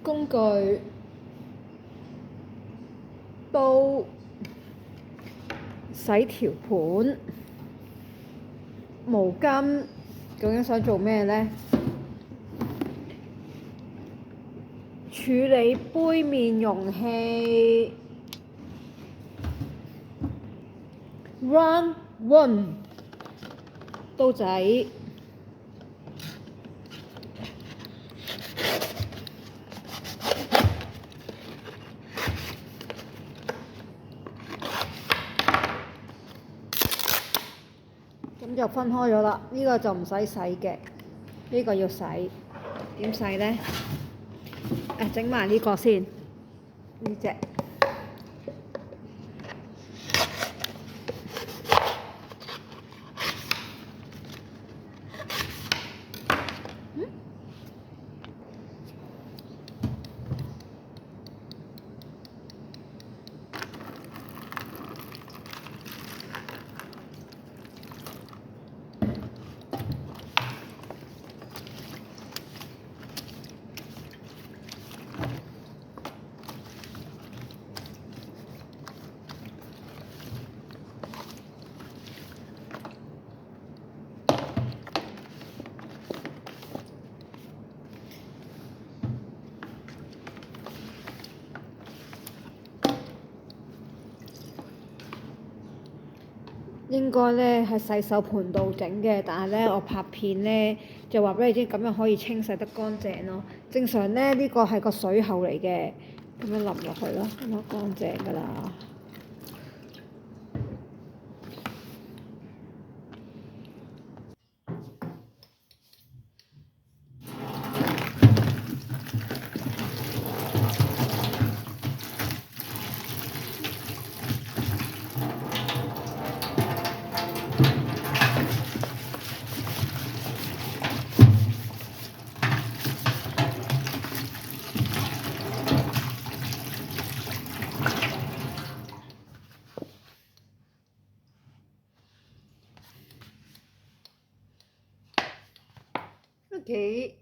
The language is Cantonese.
工具、刀、洗條盤、毛巾，究竟想做咩呢？處理杯麵容器。Round 1，刀仔。咁就分開咗啦，呢個就唔使洗嘅，呢個要洗。點洗呢？整埋呢個先，呢隻。應該咧喺洗手盆度整嘅，但係咧我拍片咧就話俾你知，咁樣可以清洗得乾淨咯。正常咧呢個係個水喉嚟嘅，咁樣淋落去咯，咁就乾淨㗎啦。OK。